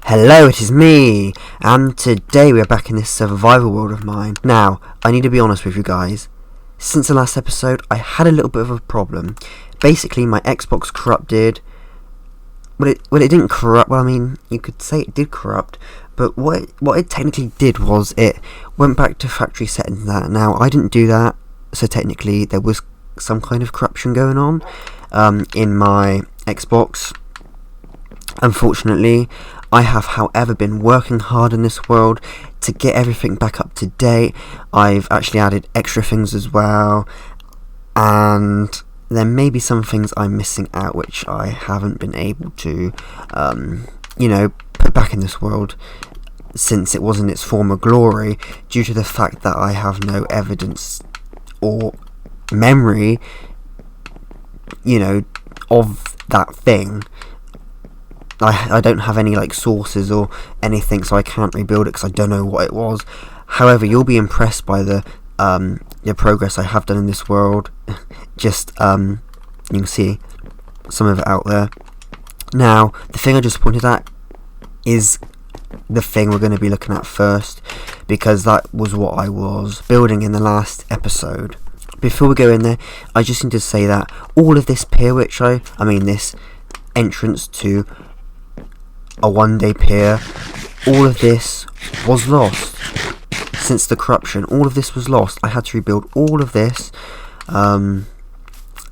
Hello, it is me, and today we are back in this survival world of mine. Now, I need to be honest with you guys. Since the last episode, I had a little bit of a problem. Basically, my Xbox corrupted. Well, it didn't corrupt. Well, I mean, you could say it did corrupt, but what it technically did was it went back to factory settings. Now, I didn't do that, so technically there was some kind of corruption going on in my Xbox. Unfortunately, I have, however, been working hard in this world to get everything back up to date. I've actually added extra things as well, and there may be some things I'm missing out which I haven't been able to, put back in this world since it was in its former glory, due to the fact that I have no evidence or memory, of that thing. I don't have any sources or anything, so I can't rebuild it because I don't know what it was. However, you'll be impressed by the progress I have done in this world. Just you can see some of it out there. Now, the thing I just pointed at is the thing we're going to be looking at first, because that was what I was building in the last episode. Before we go in there, I just need to say that all of this pier, this entrance to a one-day pier, all of this was lost since the corruption. All of this was lost. I had to rebuild all of this,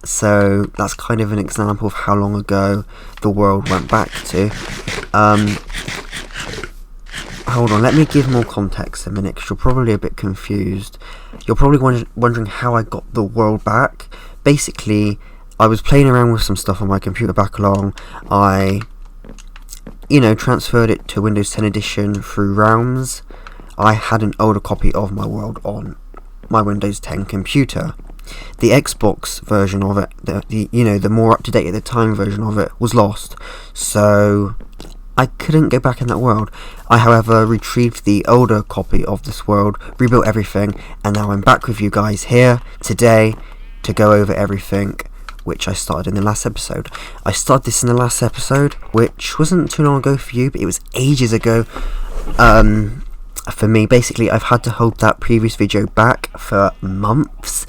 so that's kind of an example of how long ago the world went back to. Hold on, let me give more context a minute, because you're probably a bit confused. You're probably wondering how I got the world back. Basically, I was playing around with some stuff on my computer back along. I transferred it to Windows 10 Edition through Realms. I had an older copy of my world on my Windows 10 computer. The Xbox version of it, the more up-to-date at the time version of it, was lost. So I couldn't go back in that world. I, however, retrieved the older copy of this world, rebuilt everything, and now I'm back with you guys here today to go over everything which I started in the last episode. I started this in the last episode, which wasn't too long ago for you, but it was ages ago for me. Basically, I've had to hold that previous video back for months.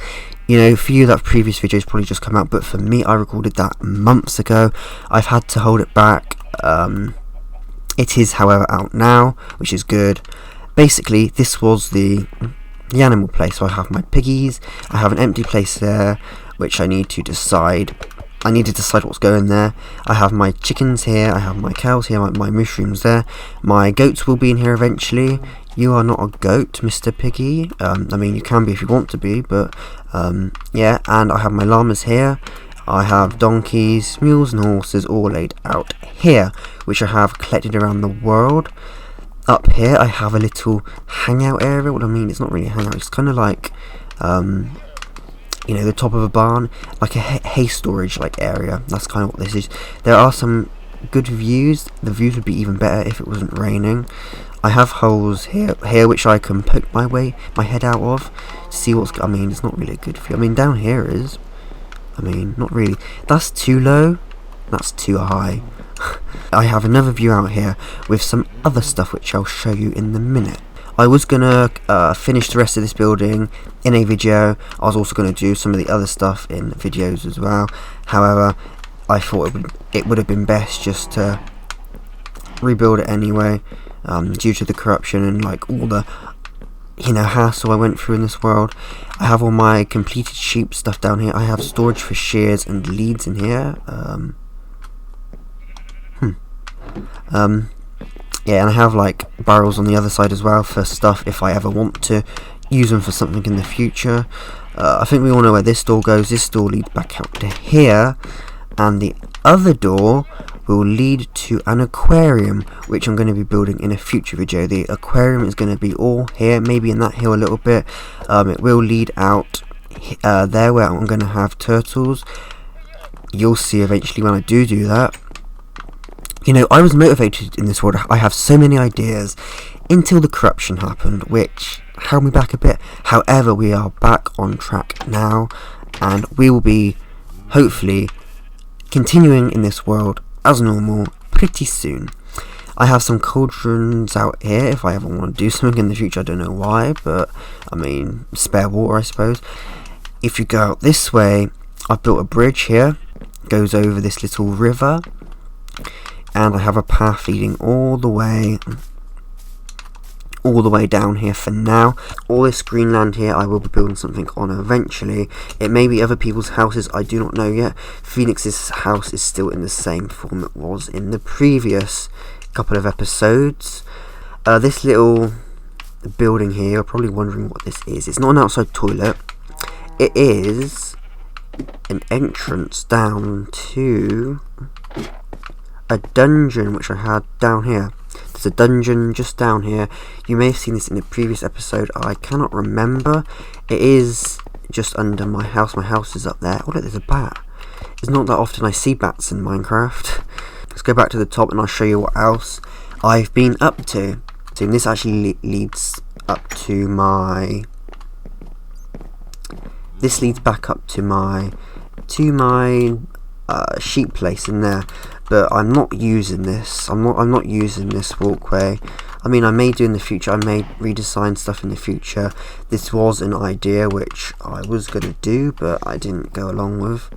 For you, that previous video's probably just come out, but for me, I recorded that months ago. I've had to hold it back. It is, however, out now, which is good. Basically, this was the animal place. So I have my piggies, I have an empty place there, which I need to decide. I need to decide what's going there. I have my chickens here, I have my cows here, my mushrooms there. My goats will be in here eventually. You are not a goat, Mr. Piggy. You can be if you want to be, but yeah. And I have my llamas here. I have donkeys, mules and horses all laid out here, which I have collected around the world. Up here I have a little hangout area. It's not really a hangout, it's kind of like the top of a barn, like a hay storage area. That's kind of what this is. There are some good views. The views would be even better if it wasn't raining. I have holes here which I can poke my head out of to see what's. It's not really a good view. Down here is. Not really. That's too low. That's too high. I have another view out here with some other stuff which I'll show you in a minute. I was gonna finish the rest of this building in a video. I was also gonna do some of the other stuff in videos as well. However, I thought it would have been best just to rebuild it anyway, due to the corruption and all the hassle I went through in this world. I have all my completed sheep stuff down here. I have storage for shears and leads in here. Yeah, and I have barrels on the other side as well for stuff if I ever want to use them for something in the future. I think we all know where this door goes. This door leads back out to here, and the other door will lead to an aquarium, which I'm going to be building in a future video. The aquarium is going to be all here, maybe in that hill a little bit. It will lead out there where I'm going to have turtles. You'll see eventually when I do that. I was motivated in this world. I have so many ideas until the corruption happened, which held me back a bit. However, we are back on track now, and we will be hopefully continuing in this world as normal pretty soon. I have some cauldrons out here if I ever want to do something in the future. I don't know why, but I mean, spare water, I suppose. If you go out this way, I've built a bridge here, goes over this little river, and I have a path leading all the way down here for now. All this green land here I will be building something on eventually. It may be other people's houses, I do not know yet. Phoenix's house is still in the same form it was in the previous couple of episodes. This little building here, you're probably wondering what this is. It's not an outside toilet. It is an entrance down to a dungeon which I had down here. There's a dungeon just down here. You may have seen this in a previous episode. I cannot remember. It is just under my house. My house is up there. Oh look, there's a bat. It's not that often I see bats in Minecraft. Let's go back to the top and I'll show you what else I've been up to. So this actually leads up to my... This leads back up to my sheep place in there, but I'm not using this. I'm not using this walkway. I mean, I may do in the future. I may redesign stuff in the future. This was an idea which I was gonna do, but I didn't go along with.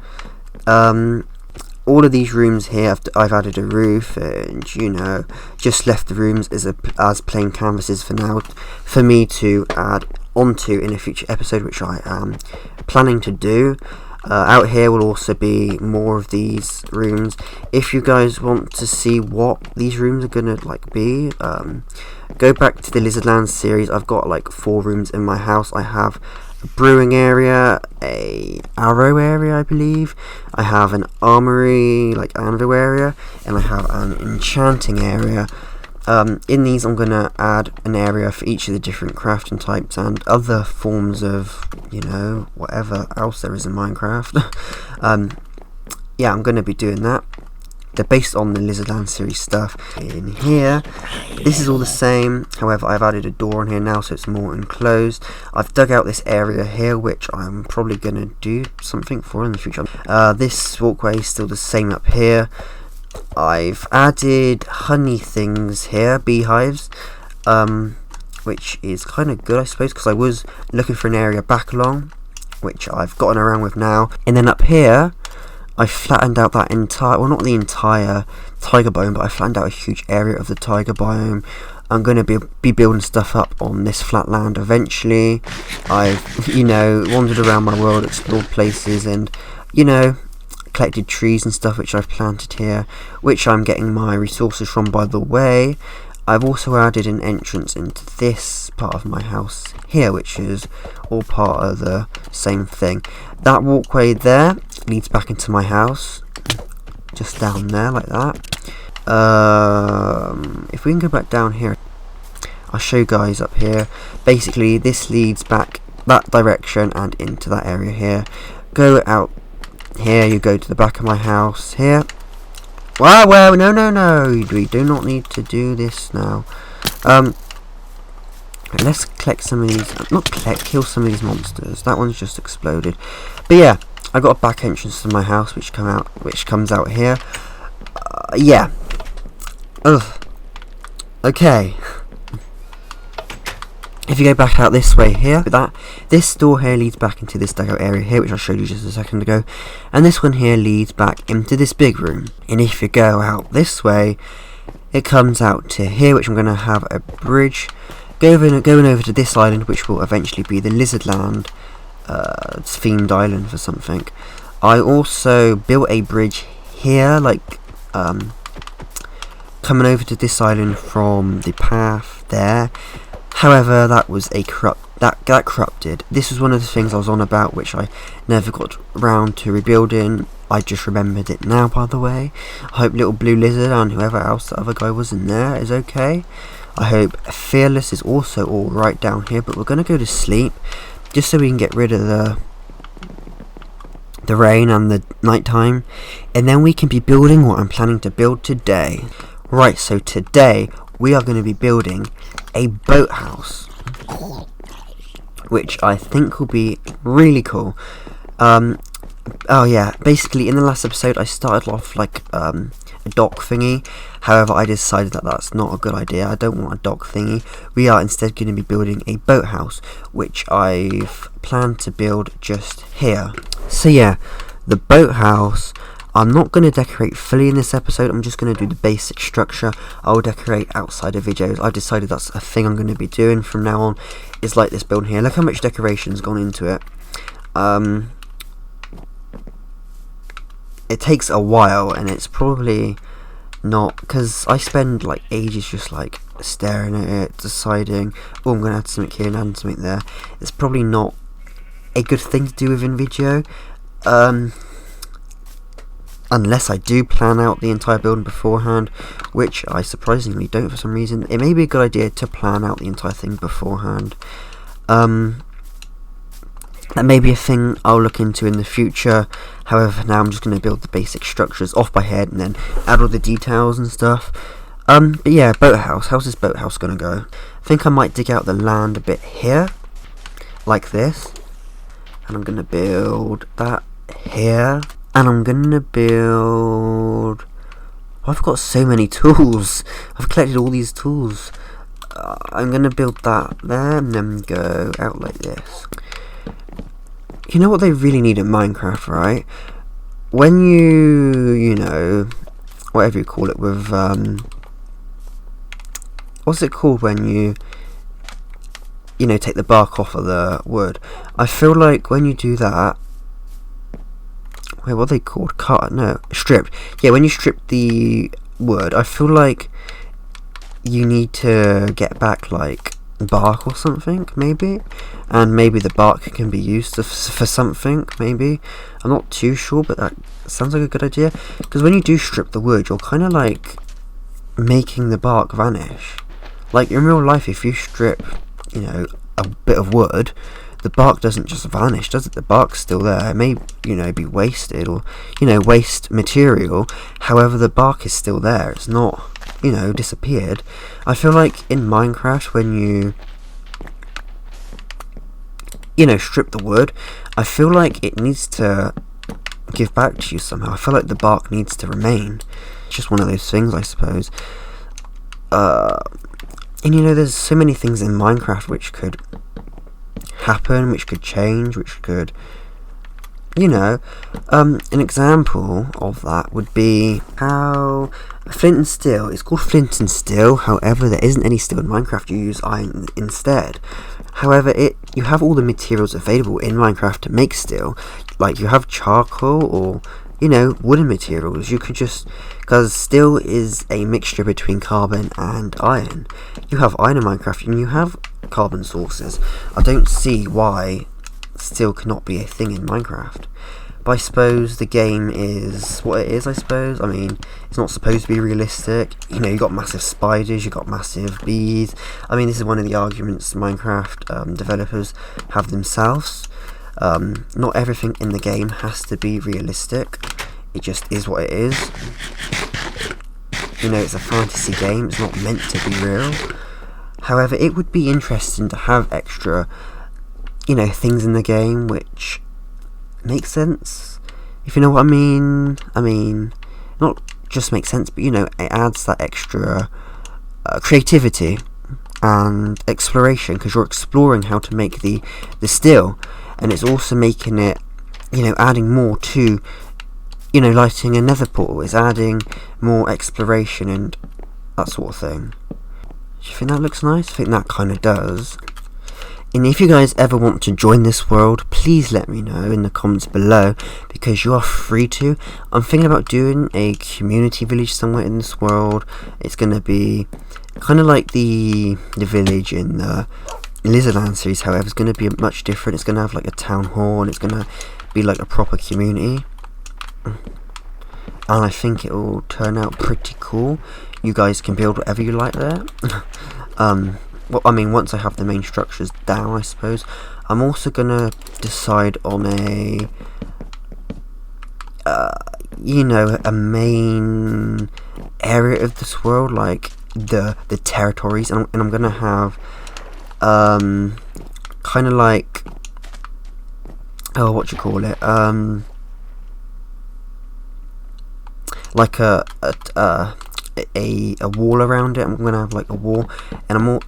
All of these rooms here, I've added a roof, and you know, just left the rooms as plain canvases for now, for me to add onto in a future episode, which I am planning to do. Out here will also be more of these rooms. If you guys want to see what these rooms are gonna like be, go back to the Lizardland series. I've got like 4 rooms in my house. I have a brewing area, a arrow area, I believe. I have an armory, like anvil area, and I have an enchanting area. In these I'm going to add an area for each of the different crafting types and other forms of, you know, whatever else there is in Minecraft. Yeah, I'm going to be doing that. They're based on the Lizardland series stuff. In here, this is all the same, however I've added a door on here now so it's more enclosed. I've dug out this area here which I'm probably going to do something for in the future. This walkway is still the same up here. I've added honey things here, beehives, which is kind of good I suppose, because I was looking for an area back along, which I've gotten around with now. And then up here I flattened out that entire, well not the entire tiger biome, but I flattened out a huge area of the tiger biome. I'm going to be building stuff up on this flat land eventually. I've, you know, wandered around my world, explored places, and, you know, collected trees and stuff which I've planted here, which I'm getting my resources from, by the way. I've also added an entrance into this part of my house here, which is all part of the same thing. That walkway there leads back into my house, just down there like that. If we can go back down here, I'll show you guys up here. Basically this leads back that direction and into that area here. Go out here, you go to the back of my house here. Well, no, we do not need to do this now. Let's collect some of these, kill some of these monsters. That one's just exploded. But yeah, I got a back entrance to my house which comes out here. Yeah. Ugh. Okay. If you go back out this way here, this door here leads back into this dugout area here, which I showed you just a second ago, and this one here leads back into this big room. And if you go out this way, it comes out to here, which I'm going to have a bridge going over to this island, which will eventually be the Lizardland themed island for something. I also built a bridge here, like coming over to this island from the path there. However, that was a that corrupted. This was one of the things I was on about, which I never got around to rebuilding. I just remembered it now, by the way. I hope Little Blue Lizard and whoever else the other guy was in there is okay. I hope Fearless is also alright down here, but we're going to go to sleep, just so we can get rid of the rain and the nighttime, and then we can be building what I'm planning to build today. Right, so today we are going to be building a boathouse, which I think will be really cool. Oh yeah, basically in the last episode I started off like a dock thingy. However, I decided that that's not a good idea. I don't want a dock thingy. We are instead going to be building a boathouse, which I've planned to build just here. So yeah, the boathouse, I'm not going to decorate fully in this episode. I'm just going to do the basic structure. I'll decorate outside of videos. I've decided that's a thing I'm going to be doing from now on. Is like this building here. Look how much decoration's gone into it. It takes a while, and it's probably not, because I spend like ages just like staring at it, deciding, oh, I'm going to add something here and add something there. It's probably not a good thing to do within video. Unless I do plan out the entire building beforehand, which I surprisingly don't for some reason. It may be a good idea to plan out the entire thing beforehand. That may be a thing I'll look into in the future. However, for now I'm just going to build the basic structures off by head and then add all the details and stuff. But yeah, boathouse. How's this boathouse going to go? I think I might dig out the land a bit here, like this. And I'm going to build that here. And I'm gonna build... I've got so many tools. I've collected all these tools. I'm gonna build that there and then go out like this. You know what they really need in Minecraft, right? When you know, whatever you call it with, what's it called when you know, take the bark off of the wood? I feel like when you do that, wait, what are they called? Cut? No, stripped. Yeah, when you strip the wood, I feel like you need to get back like bark or something, maybe, and maybe the bark can be used for something. Maybe, I'm not too sure, but that sounds like a good idea. Because when you do strip the wood, you're kind of like making the bark vanish. Like in real life, if you strip, you know, a bit of wood, the bark doesn't just vanish, does it? The bark's still there. It may, you know, be wasted or, you know, waste material. However, the bark is still there. It's not, you know, disappeared. I feel like in Minecraft, when you know, strip the wood, I feel like it needs to give back to you somehow. I feel like the bark needs to remain. It's just one of those things, I suppose. And you know, there's so many things in Minecraft which could happen, which could change, which could, you know, an example of that would be how flint and steel, it's called flint and steel, however there isn't any steel in Minecraft, you use iron instead. However, you have all the materials available in Minecraft to make steel, like you have charcoal or, you know, wooden materials. You could just, because steel is a mixture between carbon and iron. You have iron in Minecraft and you have carbon sources. I don't see why steel cannot be a thing in Minecraft. But I suppose the game is what it is, I suppose. I mean, it's not supposed to be realistic. You know, you got massive spiders, you got massive bees. I mean, this is one of the arguments Minecraft developers have themselves. Not everything in the game has to be realistic. It just is what it is. You know, it's a fantasy game. It's not meant to be real. However, it would be interesting to have extra, you know, things in the game which make sense, if you know what I mean. I mean, not just make sense, but you know, it adds that extra creativity and exploration, because you're exploring how to make the steel, and it's also making it, you know, adding more to, you know, lighting a nether portal. It's adding more exploration and that sort of thing. Do you think that looks nice? I think that kind of does. And if you guys ever want to join this world, please let me know in the comments below, because you are free to. I'm thinking about doing a community village somewhere in this world. It's going to be kind of like the village in the Lizardland series. However, it's going to be much different. It's going to have like a town hall, and it's going to be like a proper community. And I think it will turn out pretty cool. You guys can build whatever you like there. Well, I mean, once I have the main structures down, I suppose. I'm also gonna decide on a, you know, a main area of this world, like the territories, and I'm gonna have, kind of like, oh, what do you call it? like a wall around it. I'm gonna have like a wall, and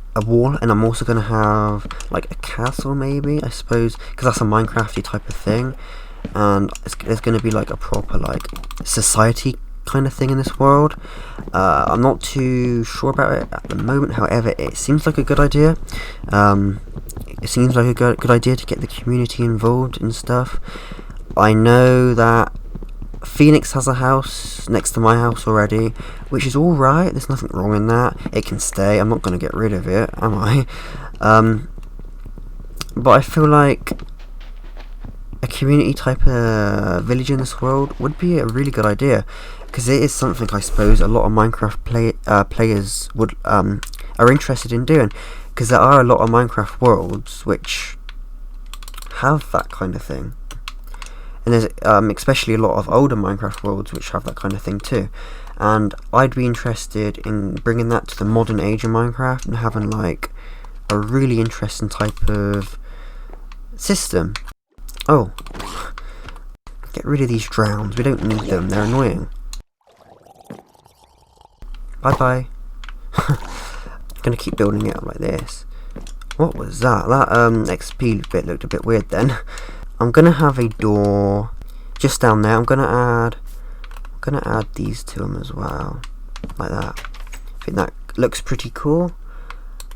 I'm also gonna have like a castle, maybe, I suppose, because that's a Minecrafty type of thing, and there's gonna be like a proper like society kind of thing in this world. I'm not too sure about it at the moment. However, it seems like a good idea. It seems like a good idea to get the community involved and stuff. I know that Phoenix has a house next to my house already, which is alright. There's nothing wrong in that. It can stay. I'm not going to get rid of it, am I? But I feel like a community type of village in this world would be a really good idea, because it is something I suppose a lot of Minecraft players would are interested in doing, because there are a lot of Minecraft worlds which have that kind of thing. And there's especially a lot of older Minecraft worlds which have that kind of thing too. And I'd be interested in bringing that to the modern age of Minecraft and having like a really interesting type of system. Oh, get rid of these drowns. We don't need them. They're annoying. Bye bye. Gonna keep building it up like this. What was that? That XP bit looked a bit weird then. I'm gonna have a door just down there. I'm gonna add these to them as well, like that. I think that looks pretty cool.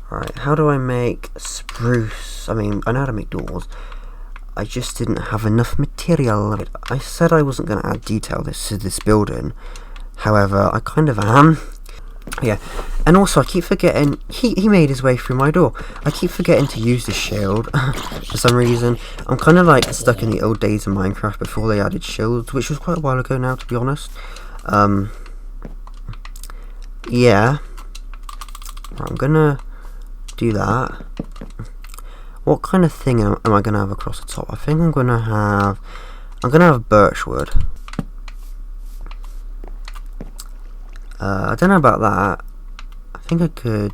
Alright, how do I make spruce? I mean, I know how to make doors. I just didn't have enough material. I said I wasn't gonna add detail to this building. However, I kind of am. Yeah, and also I keep forgetting he made his way through my door. I keep forgetting to use the shield for some reason. I'm kind of like stuck in the old days of Minecraft before they added shields, which was quite a while ago now, to be honest. Yeah, I'm gonna do that. What kind of thing am I gonna have across the top? I think I'm gonna have birchwood. I don't know about that. I think I could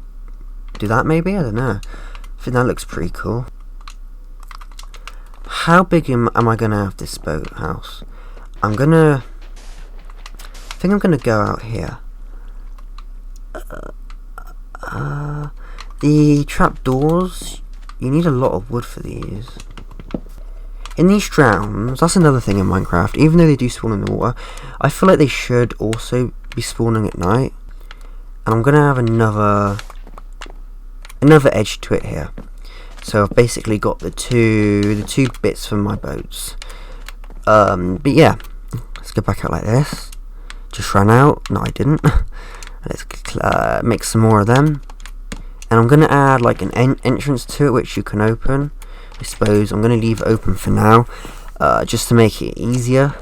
do that maybe, I don't know. I think that looks pretty cool. How big am I going to have this boathouse? I think I'm going to go out here. The trapdoors, you need a lot of wood for these. In these drowns, that's another thing in Minecraft, even though they do spawn in the water, I feel like they should also be spawning at night. And I'm gonna have another edge to it here. So I've basically got the two bits for my boats. But yeah, let's go back out like this. Just ran out. No, I didn't. Let's make some more of them. And I'm gonna add like an entrance to it, which you can open. I suppose I'm going to leave it open for now, just to make it easier.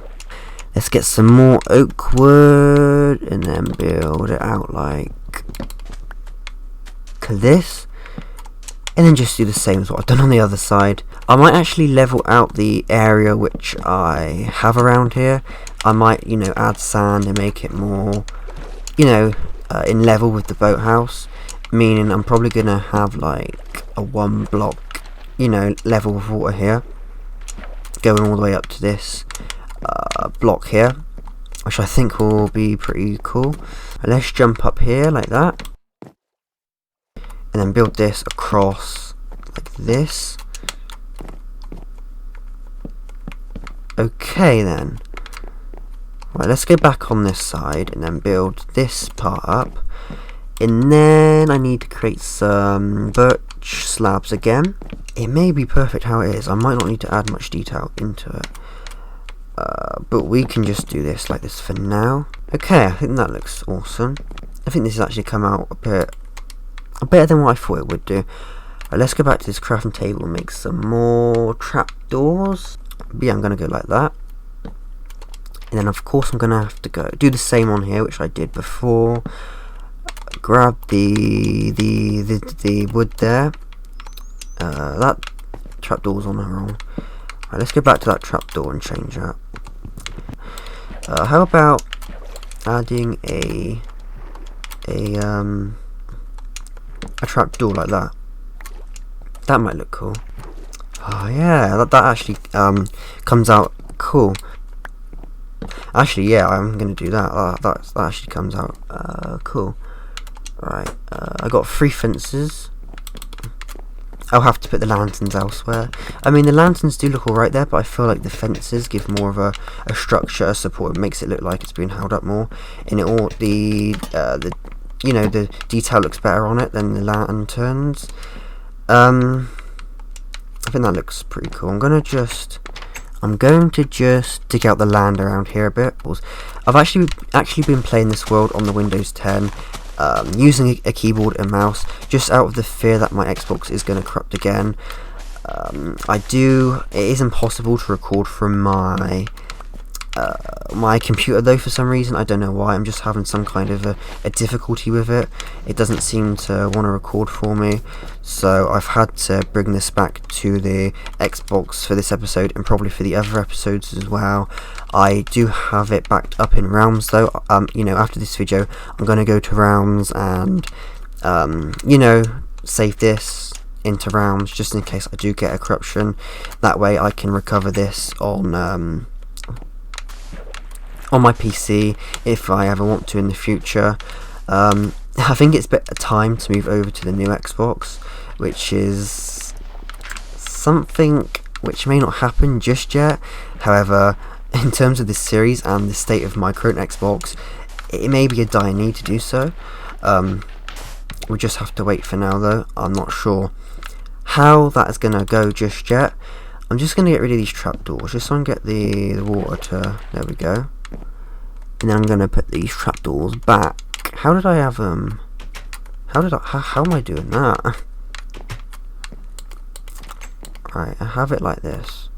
Let's get some more oak wood and then build it out like this, and then just do the same as what I've done on the other side. I might actually level out the area which I have around here. I might, add sand and make it more, in level with the boathouse, meaning I'm probably going to have like a 1 block level of water here, going all the way up to this block here, which I think will be pretty cool. And let's jump up here like that, and then build this across like this. Okay then. Right, let's go back on this side and then build this part up. And then I need to create some birch slabs again. It may be perfect how it is. I might not need to add much detail into it. But we can just do this like this for now. Okay, I think that looks awesome. I think this has actually come out a bit better than what I thought it would do. Right, let's go back to this crafting table and make some more trapdoors. But yeah, I'm going to go like that. And then of course I'm going to have to do the same on here, which I did before. Grab the wood there. That trapdoor's on the wrong. Right, let's go back to that trapdoor and change that. How about adding a trapdoor like that? That might look cool. Oh yeah, that actually comes out cool. Actually, yeah, I'm gonna do that. That actually comes out cool. Right, I got 3 fences. I'll have to put the lanterns elsewhere. I mean, the lanterns do look alright there, but I feel like the fences give more of a structure, a support. It makes it look like it's being held up more. And it all the detail looks better on it than the lanterns. I think that looks pretty cool. I'm going to just dig out the land around here a bit. I've actually been playing this world on the Windows 10. Using a keyboard and mouse, just out of the fear that my Xbox is going to corrupt again. It is impossible to record from my computer though, for some reason. I don't know why. I'm just having some kind of a difficulty with it. It doesn't seem to want to record for me, so I've had to bring this back to the Xbox for this episode, and probably for the other episodes as well. I do have it backed up in Realms though. After this video I'm going to go to Realms and save this into Realms, just in case I do get a corruption. That way I can recover this on my PC if I ever want to in the future. I think it's better time to move over to the new Xbox, which is something which may not happen just yet. However, in terms of this series and the state of my current Xbox, it may be a dire need to do so. We'll just have to wait for now though. I'm not sure how that is going to go just yet. I'm just going to get rid of these trapdoors, just so I can get the water to... There we go. And then I'm going to put these trapdoors back. How did I have them? How am I doing that? Right, I have it like this.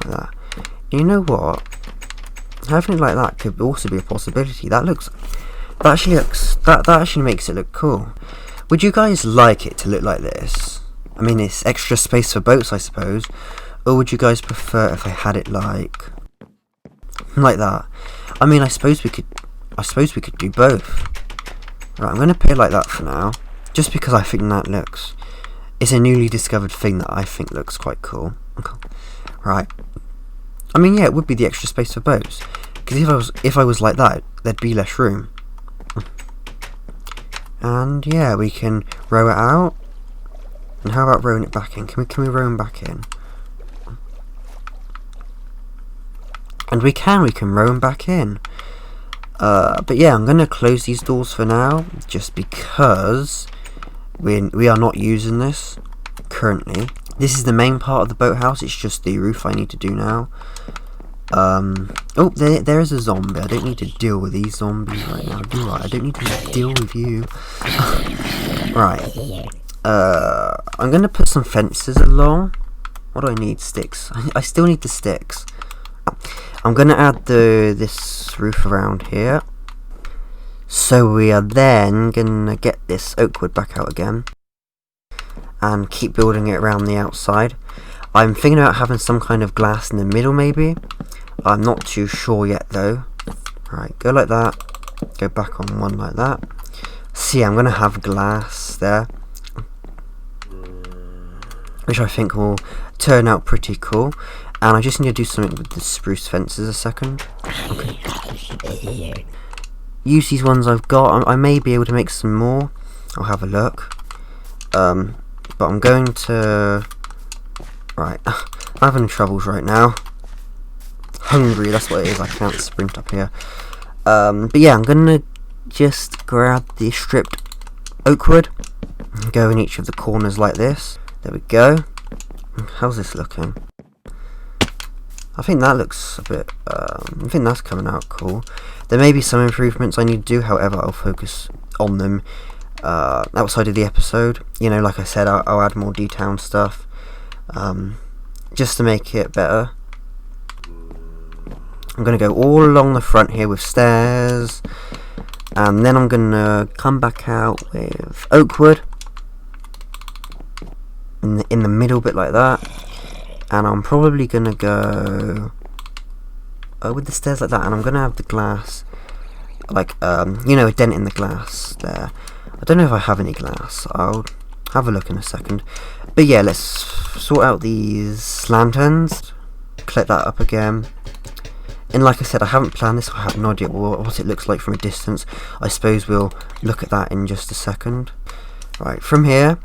Like that. You know what? Having it like that could also be a possibility. That actually makes it look cool. Would you guys like it to look like this? I mean, it's extra space for boats, I suppose. Or would you guys prefer if I had it like that? I mean, I suppose we could do both. Right, I'm gonna put it like that for now, just because I think that looks. It's a newly discovered thing that I think looks quite cool. Right. I mean, yeah, it would be the extra space for boats. Because if I was like that, there'd be less room. And yeah, we can row it out. And how about rowing it back in? Can we row them back in? And we can row them back in. But yeah, I'm gonna close these doors for now, just because we are not using this currently. This is the main part of the boathouse. It's just the roof I need to do now. Oh, there is a zombie. I don't need to deal with these zombies right now, do I? I don't need to deal with you. Right. I'm gonna put some fences along. What do I need? Sticks. I still need the sticks. I'm gonna add this roof around here. So we are then gonna get this oak wood back out again and keep building it around the outside. I'm thinking about having some kind of glass in the middle, maybe. I'm not too sure yet though. Right, go like that. Go back on one like that. See, I'm gonna have glass there, which I think will turn out pretty cool. And I just need to do something with the spruce fences a second. Okay. Use these ones I've got. I may be able to make some more. I'll have a look. But I'm going to... Right. I'm having troubles right now. Hungry, that's what it is. I can't sprint up here. But yeah, I'm going to just grab the stripped oak wood. Go in each of the corners like this. There we go. How's this looking? I think that looks a bit, I think that's coming out cool. There may be some improvements I need to do, however I'll focus on them outside of the episode. You know, like I said, I'll add more detail and stuff, just to make it better. I'm going to go all along the front here with stairs, and then I'm going to come back out with oak wood in the middle bit like that. And I'm probably going to go with the stairs like that, and I'm going to have the glass, like, you know, a dent in the glass there. I don't know if I have any glass. I'll have a look in a second. But yeah, let's sort out these lanterns. Collect that up again. And like I said, I haven't planned this, so I have no idea what it looks like from a distance. I suppose we'll look at that in just a second. Right, from here,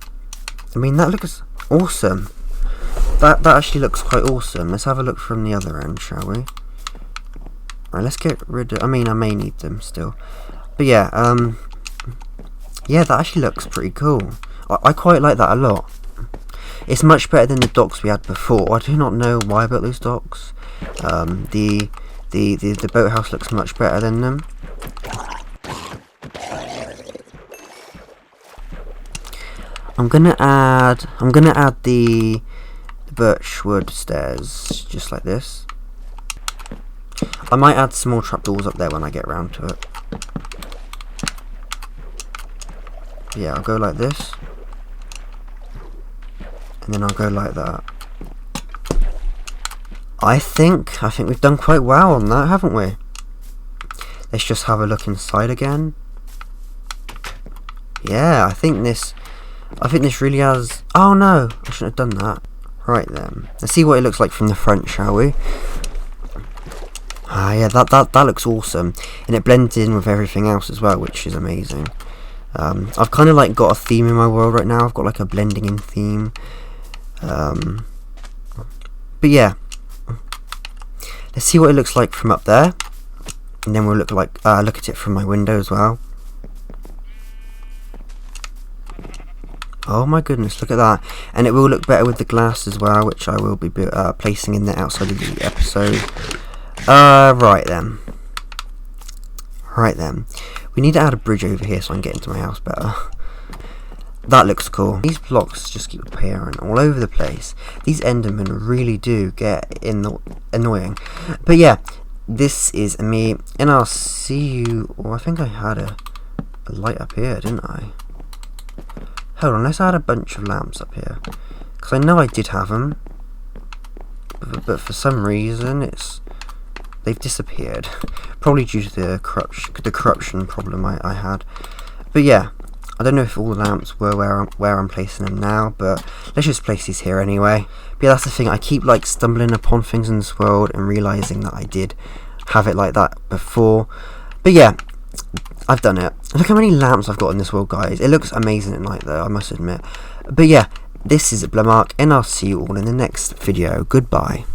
I mean, that looks awesome. That actually looks quite awesome. Let's have a look from the other end, shall we? Right, let's get rid of... I mean, I may need them still. But yeah, yeah, that actually looks pretty cool. I quite like that a lot. It's much better than the docks we had before. I do not know why I built those docks. The boathouse looks much better than them. I'm gonna add the birchwood stairs just like this. I might add some more trapdoors up there when I get around to it. Yeah, I'll go like this, and then I'll go like that. I think we've done quite well on that, haven't we? Let's just have a look inside again. Yeah, I think this really has... Oh no, I shouldn't have done that. Right then, let's see what it looks like from the front, shall we? Ah, yeah, that looks awesome, and it blends in with everything else as well, which is amazing. I've kind of like got a theme in my world right now. I've got like a blending in theme. But yeah, let's see what it looks like from up there, and then we'll look at it from my window as well. Oh my goodness, look at that. And it will look better with the glass as well, which I will be placing in there outside of the episode. Right then. We need to add a bridge over here so I can get into my house better. That looks cool. These blocks just keep appearing all over the place. These Endermen really do get annoying. But yeah, this is me, and I'll see you... Oh, I think I had a light up here, didn't I? Hold on, let's add a bunch of lamps up here, because I know I did have them, but for some reason they've disappeared, probably due to the corruption problem I had. But yeah, I don't know if all the lamps were where I'm placing them now, but let's just place these here anyway. But yeah, that's the thing, I keep like stumbling upon things in this world and realising that I did have it like that before. But yeah, I've done it. Look how many lamps I've got in this world, guys. It looks amazing at night though, I must admit. But yeah, this is Blamark, and I'll see you all in the next video. Goodbye.